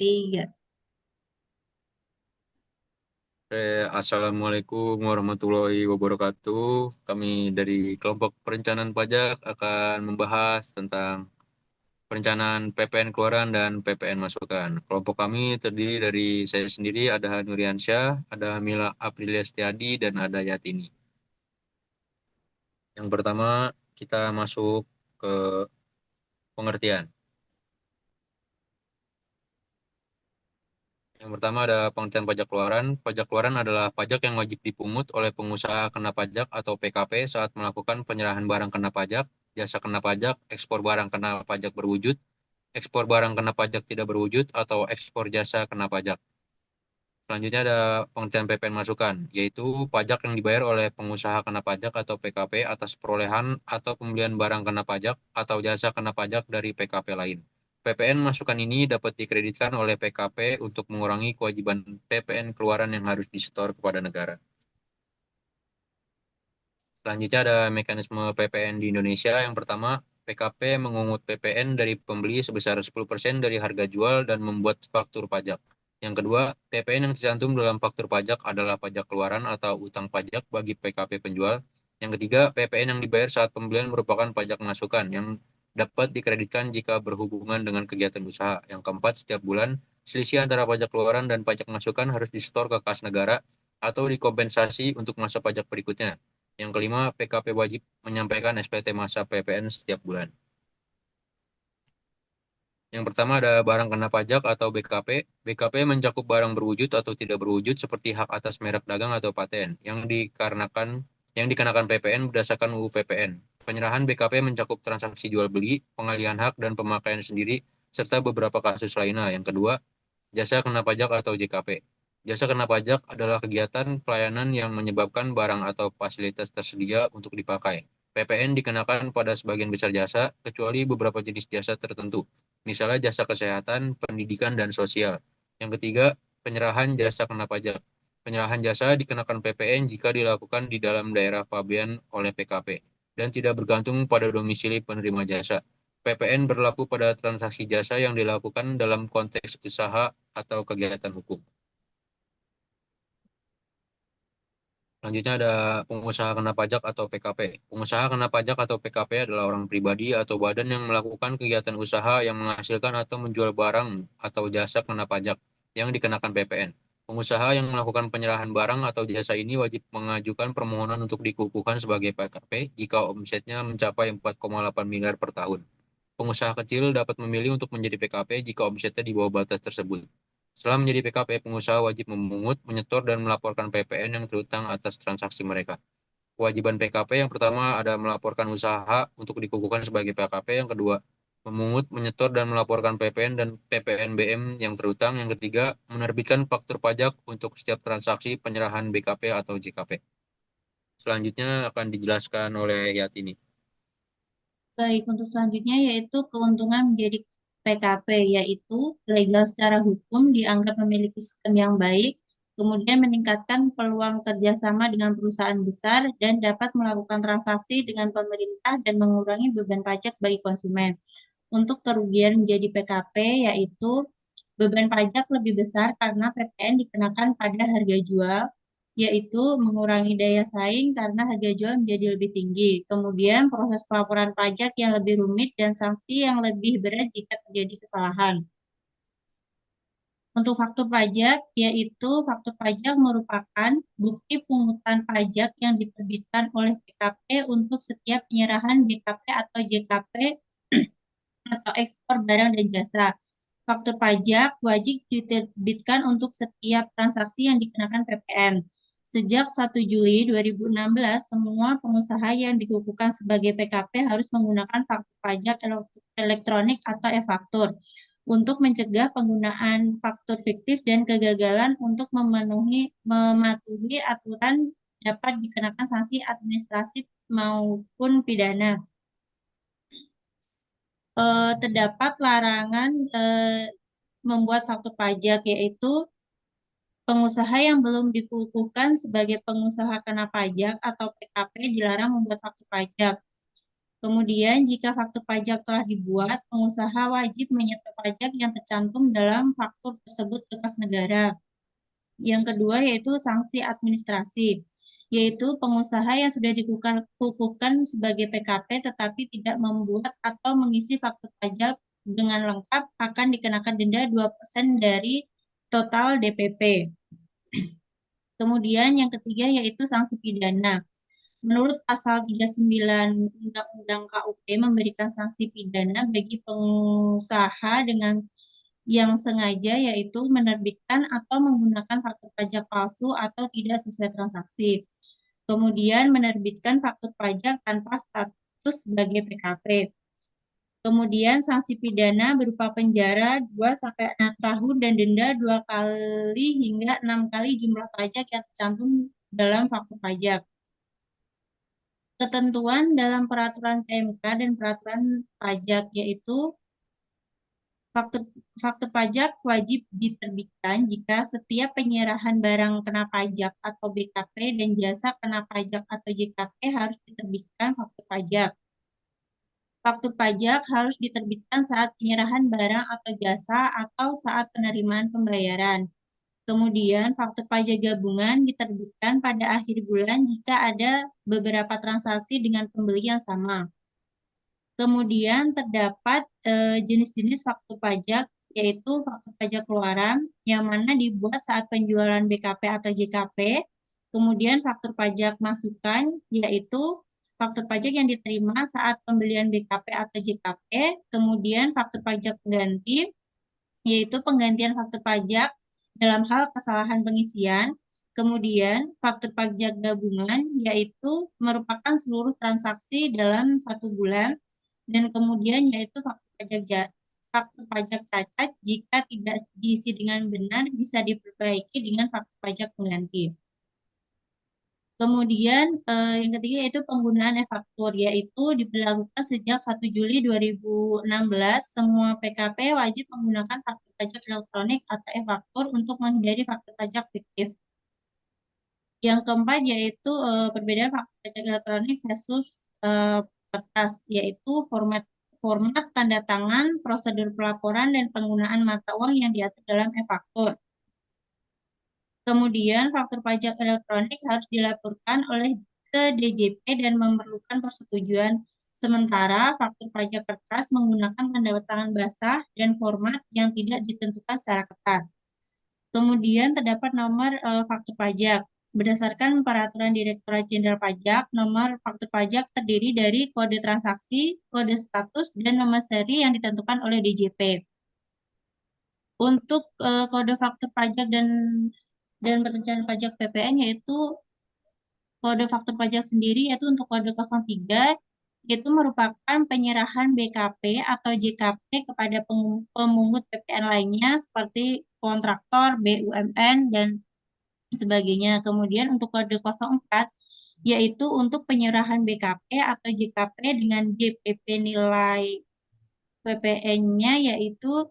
Tiga. Assalamualaikum warahmatullahi wabarakatuh. Kami dari kelompok perencanaan pajak akan membahas tentang perencanaan PPN keluaran dan PPN masukan. Kelompok kami terdiri dari saya sendiri, ada Nuriansyah, ada Mila Aprilia Setiadi, dan ada Yatini. Yang pertama, kita masuk ke pengertian. Yang pertama ada pengertian pajak keluaran. Pajak keluaran adalah pajak yang wajib dipungut oleh pengusaha kena pajak atau PKP saat melakukan penyerahan barang kena pajak, jasa kena pajak, ekspor barang kena pajak berwujud, ekspor barang kena pajak tidak berwujud, atau ekspor jasa kena pajak. Selanjutnya ada pengertian PPN masukan, yaitu pajak yang dibayar oleh pengusaha kena pajak atau PKP atas perolehan atau pembelian barang kena pajak atau jasa kena pajak dari PKP lain. PPN masukan ini dapat dikreditkan oleh PKP untuk mengurangi kewajiban PPN keluaran yang harus disetor kepada negara. Selanjutnya ada mekanisme PPN di Indonesia. Yang pertama, PKP mengungut PPN dari pembeli sebesar 10% dari harga jual dan membuat faktur pajak. Yang kedua, PPN yang tercantum dalam faktur pajak adalah pajak keluaran atau utang pajak bagi PKP penjual. Yang ketiga, PPN yang dibayar saat pembelian merupakan pajak masukan yang dapat dikreditkan jika berhubungan dengan kegiatan usaha. Yang keempat, setiap bulan, selisih antara pajak keluaran dan pajak masukan harus disetor ke kas negara atau dikompensasi untuk masa pajak berikutnya. Yang kelima, PKP wajib menyampaikan SPT masa PPN setiap bulan. Yang pertama ada barang kena pajak atau BKP. BKP mencakup barang berwujud atau tidak berwujud seperti hak atas merek dagang atau paten yang dikenakan PPN berdasarkan UU PPN. Penyerahan BKP mencakup transaksi jual beli, pengalihan hak dan pemakaian sendiri serta beberapa kasus lainnya. Yang kedua, jasa kena pajak atau JKP. Jasa kena pajak adalah kegiatan pelayanan yang menyebabkan barang atau fasilitas tersedia untuk dipakai. PPN dikenakan pada sebagian besar jasa, kecuali beberapa jenis jasa tertentu, misalnya jasa kesehatan, pendidikan, dan sosial. Yang ketiga, penyerahan jasa kena pajak. Penyerahan jasa dikenakan PPN jika dilakukan di dalam daerah pabean oleh PKP dan tidak bergantung pada domisili penerima jasa. PPN berlaku pada transaksi jasa yang dilakukan dalam konteks usaha atau kegiatan hukum. Selanjutnya ada pengusaha kena pajak atau PKP. Pengusaha kena pajak atau PKP adalah orang pribadi atau badan yang melakukan kegiatan usaha yang menghasilkan atau menjual barang atau jasa kena pajak yang dikenakan PPN. Pengusaha yang melakukan penyerahan barang atau jasa ini wajib mengajukan permohonan untuk dikukuhkan sebagai PKP jika omsetnya mencapai 4,8 miliar per tahun. Pengusaha kecil dapat memilih untuk menjadi PKP jika omsetnya di bawah batas tersebut. Setelah menjadi PKP, pengusaha wajib memungut, menyetor, dan melaporkan PPN yang terutang atas transaksi mereka. Kewajiban PKP yang pertama ada melaporkan usaha untuk dikukuhkan sebagai PKP. Yang kedua, memungut, menyetor, dan melaporkan PPN dan PPNBM yang terutang. Yang ketiga, menerbitkan faktur pajak untuk setiap transaksi penyerahan BKP atau JKP. Selanjutnya akan dijelaskan oleh Yatini. Baik, untuk selanjutnya yaitu keuntungan menjadi PKP, yaitu legal secara hukum dianggap memiliki sistem yang baik, kemudian meningkatkan peluang kerjasama dengan perusahaan besar dan dapat melakukan transaksi dengan pemerintah dan mengurangi beban pajak bagi konsumen. Untuk kerugian menjadi PKP, yaitu beban pajak lebih besar karena PPN dikenakan pada harga jual, yaitu mengurangi daya saing karena harga jual menjadi lebih tinggi. Kemudian proses pelaporan pajak yang lebih rumit dan sanksi yang lebih berat jika terjadi kesalahan. Untuk faktur pajak, yaitu faktur pajak merupakan bukti pungutan pajak yang diterbitkan oleh PKP untuk setiap penyerahan BKP atau JKP atau ekspor barang dan jasa. Faktur pajak wajib diterbitkan untuk setiap transaksi yang dikenakan PPN. Sejak 1 Juli 2016, semua pengusaha yang dikukuhkan sebagai PKP harus menggunakan faktur pajak elektronik atau e-faktur untuk mencegah penggunaan faktur fiktif dan kegagalan untuk mematuhi aturan dapat dikenakan sanksi administratif maupun pidana. Terdapat larangan membuat faktur pajak, yaitu pengusaha yang belum dikukuhkan sebagai pengusaha kena pajak atau PKP dilarang membuat faktur pajak. Kemudian, jika faktur pajak telah dibuat, pengusaha wajib menyetor pajak yang tercantum dalam faktur tersebut ke kas negara. Yang kedua yaitu sanksi administrasi, yaitu pengusaha yang sudah dikukuhkan sebagai PKP tetapi tidak membuat atau mengisi faktur pajak dengan lengkap akan dikenakan denda 2% dari total DPP. Kemudian yang ketiga yaitu sanksi pidana. Menurut pasal 39 Undang-Undang KUP memberikan sanksi pidana bagi pengusaha dengan yang sengaja yaitu menerbitkan atau menggunakan faktur pajak palsu atau tidak sesuai transaksi. Kemudian menerbitkan faktur pajak tanpa status sebagai PKP. Kemudian sanksi pidana berupa penjara 2 sampai 6 tahun dan denda 2 kali hingga 6 kali jumlah pajak yang tercantum dalam faktur pajak. Ketentuan dalam peraturan PMK dan peraturan pajak yaitu faktur faktur pajak wajib diterbitkan jika setiap penyerahan barang kena pajak atau BKP dan jasa kena pajak atau JKP harus diterbitkan faktur pajak. Faktur pajak harus diterbitkan saat penyerahan barang atau jasa atau saat penerimaan pembayaran. Kemudian, faktur pajak gabungan diterbitkan pada akhir bulan jika ada beberapa transaksi dengan pembeli yang sama. Kemudian terdapat jenis-jenis faktur pajak, yaitu faktur pajak keluaran, yang mana dibuat saat penjualan BKP atau JKP. Kemudian faktur pajak masukan, yaitu faktur pajak yang diterima saat pembelian BKP atau JKP. Kemudian faktur pajak pengganti, yaitu penggantian faktur pajak dalam hal kesalahan pengisian. Kemudian faktur pajak gabungan, yaitu merupakan seluruh transaksi dalam satu bulan. Dan kemudian yaitu faktur pajak cacat jika tidak diisi dengan benar bisa diperbaiki dengan faktur pajak pengganti. Kemudian yang ketiga yaitu penggunaan e-faktur, yaitu diberlakukan sejak 1 Juli 2016, semua PKP wajib menggunakan faktur pajak elektronik atau e-faktur untuk menghindari faktur pajak fiktif. Yang keempat yaitu perbedaan faktur pajak elektronik versus kertas, yaitu format tanda tangan, prosedur pelaporan, dan penggunaan mata uang yang diatur dalam e-faktur. Kemudian, faktur pajak elektronik harus dilaporkan oleh ke DJP dan memerlukan persetujuan. Sementara faktur pajak kertas menggunakan tanda tangan basah dan format yang tidak ditentukan secara ketat. Kemudian terdapat nomor faktur pajak. Berdasarkan peraturan Direktorat Jenderal Pajak, nomor faktur pajak terdiri dari kode transaksi, kode status, dan nomor seri yang ditentukan oleh DJP. Untuk kode faktur pajak dan perencanaan pajak PPN yaitu kode faktur pajak sendiri yaitu untuk kode 03 itu merupakan penyerahan BKP atau JKP kepada pemungut PPN lainnya seperti kontraktor, BUMN, dan sebagainya. Kemudian untuk kode 04 yaitu untuk penyerahan BKP atau JKP dengan DPP nilai PPN-nya yaitu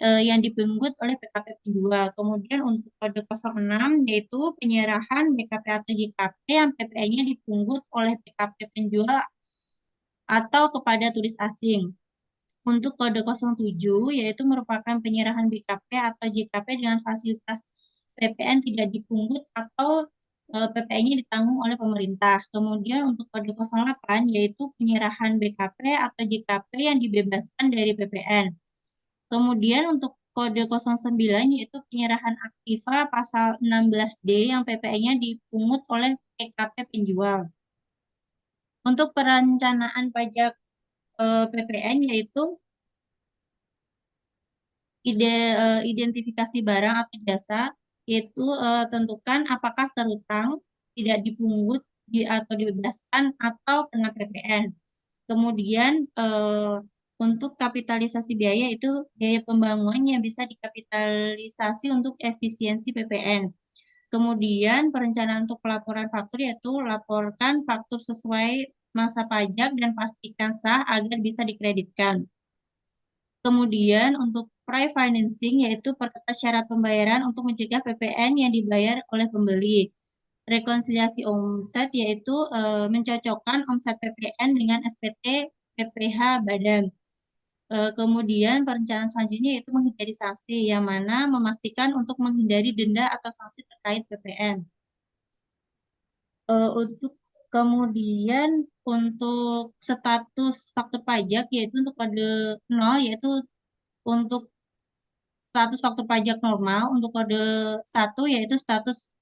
yang dipungut oleh PKP penjual. Kemudian untuk kode 06 yaitu penyerahan BKP atau JKP yang PPN-nya dipungut oleh PKP penjual atau kepada turis asing. Untuk kode 07 yaitu merupakan penyerahan BKP atau JKP dengan fasilitas PPN tidak dipungut atau PPN-nya ditanggung oleh pemerintah. Kemudian untuk kode 08 yaitu penyerahan BKP atau JKP yang dibebaskan dari PPN. Kemudian untuk kode 09 yaitu penyerahan aktiva pasal 16D yang PPN-nya dipungut oleh PKP penjual. Untuk perencanaan pajak PPN yaitu identifikasi barang atau jasa, yaitu tentukan apakah terutang, tidak dipungut atau dibebaskan atau kena PPN. Kemudian untuk kapitalisasi biaya itu biaya pembangunan yang bisa dikapitalisasi untuk efisiensi PPN. Kemudian perencanaan untuk pelaporan faktur yaitu laporkan faktur sesuai masa pajak dan pastikan sah agar bisa dikreditkan. Kemudian untuk pre-financing yaitu perketat syarat pembayaran untuk mencegah PPN yang dibayar oleh pembeli. rekonsiliasi omset, yaitu mencocokkan omset PPN dengan SPT PPh badan. Kemudian perencanaan selanjutnya yaitu menghindari sanksi, yang mana memastikan untuk menghindari denda atau sanksi terkait PPN. Untuk kemudian untuk status faktur pajak, yaitu untuk kode 0, yaitu untuk status faktur pajak normal, untuk kode 1 yaitu status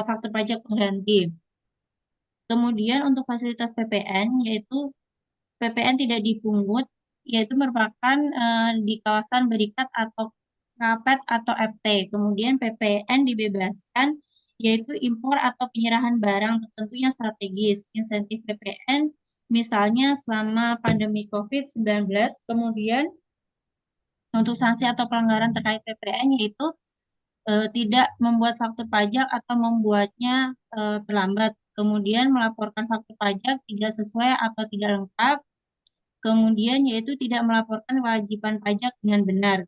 faktur pajak pengganti. Kemudian untuk fasilitas PPN, yaitu PPN tidak dipungut, yaitu merupakan di kawasan berikat atau kapet atau FT. Kemudian PPN dibebaskan, yaitu impor atau penyerahan barang tertentu yang strategis. Insentif PPN misalnya selama pandemi COVID-19. Kemudian untuk sanksi atau pelanggaran terkait PPN, yaitu tidak membuat faktur pajak atau membuatnya terlambat. Kemudian melaporkan faktur pajak tidak sesuai atau tidak lengkap. Kemudian yaitu tidak melaporkan kewajiban pajak dengan benar.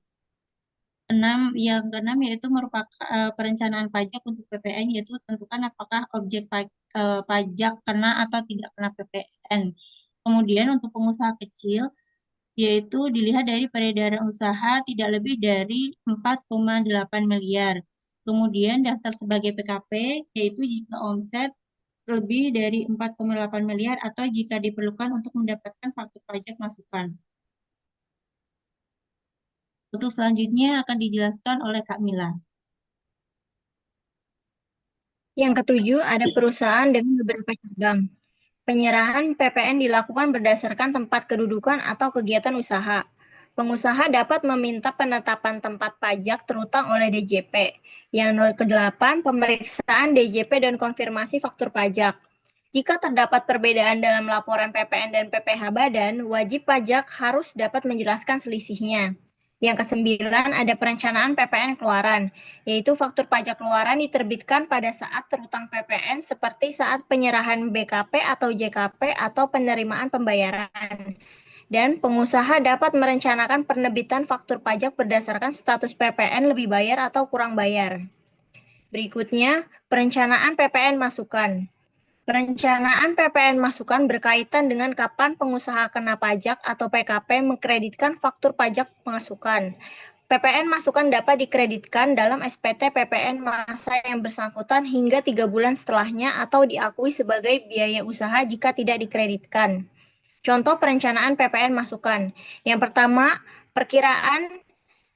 Yang keenam yaitu merupakan perencanaan pajak untuk PPN, yaitu tentukan apakah objek pajak kena atau tidak kena PPN. Kemudian untuk pengusaha kecil, yaitu dilihat dari peredaran usaha tidak lebih dari 4,8 miliar. Kemudian daftar sebagai PKP, yaitu jika omset lebih dari 4,8 miliar atau jika diperlukan untuk mendapatkan faktur pajak masukan. Untuk selanjutnya akan dijelaskan oleh Kak Mila. Yang ketujuh, ada perusahaan dengan beberapa cabang. Penyerahan PPN dilakukan berdasarkan tempat kedudukan atau kegiatan usaha. Pengusaha dapat meminta penetapan tempat pajak terutang oleh DJP. Yang ke-8, pemeriksaan DJP dan konfirmasi faktur pajak. Jika terdapat perbedaan dalam laporan PPN dan PPh badan, wajib pajak harus dapat menjelaskan selisihnya. Yang ke-9, ada perencanaan PPN keluaran, yaitu faktur pajak keluaran diterbitkan pada saat terutang PPN seperti saat penyerahan BKP atau JKP atau penerimaan pembayaran. Dan pengusaha dapat merencanakan penerbitan faktur pajak berdasarkan status PPN lebih bayar atau kurang bayar. Berikutnya, perencanaan PPN masukan. Perencanaan PPN masukan berkaitan dengan kapan pengusaha kena pajak atau PKP mengkreditkan faktur pajak masukan. PPN masukan dapat dikreditkan dalam SPT PPN masa yang bersangkutan hingga 3 bulan setelahnya atau diakui sebagai biaya usaha jika tidak dikreditkan. Contoh perencanaan PPN masukan. Yang pertama, perkiraan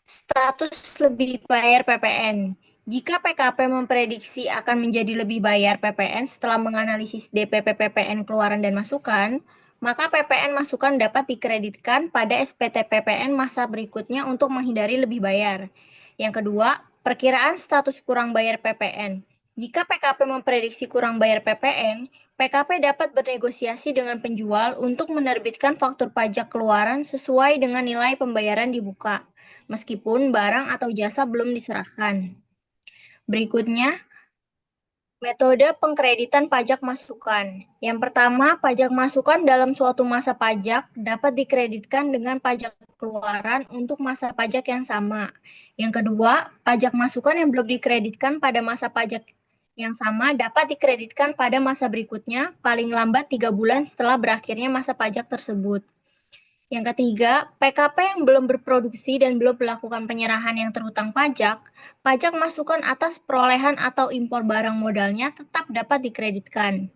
status lebih bayar PPN. Jika PKP memprediksi akan menjadi lebih bayar PPN setelah menganalisis DPP PPN keluaran dan masukan, maka PPN masukan dapat dikreditkan pada SPT PPN masa berikutnya untuk menghindari lebih bayar. Yang kedua, perkiraan status kurang bayar PPN. Jika PKP memprediksi kurang bayar PPN, PKP dapat bernegosiasi dengan penjual untuk menerbitkan faktur pajak keluaran sesuai dengan nilai pembayaran dibuka, meskipun barang atau jasa belum diserahkan. Berikutnya, metode pengkreditan pajak masukan. Yang pertama, pajak masukan dalam suatu masa pajak dapat dikreditkan dengan pajak keluaran untuk masa pajak yang sama. Yang kedua, pajak masukan yang belum dikreditkan pada masa pajak yang sama dapat dikreditkan pada masa berikutnya, paling lambat 3 bulan setelah berakhirnya masa pajak tersebut. Yang ketiga, PKP yang belum berproduksi dan belum melakukan penyerahan yang terutang pajak, pajak masukan atas perolehan atau impor barang modalnya tetap dapat dikreditkan.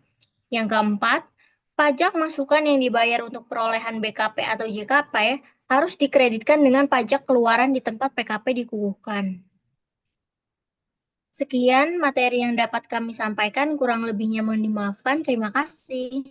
Yang keempat, pajak masukan yang dibayar untuk perolehan BKP atau JKP harus dikreditkan dengan pajak keluaran di tempat PKP dikukuhkan. Sekian materi yang dapat kami sampaikan, kurang lebihnya mohon dimaafkan. Terima kasih.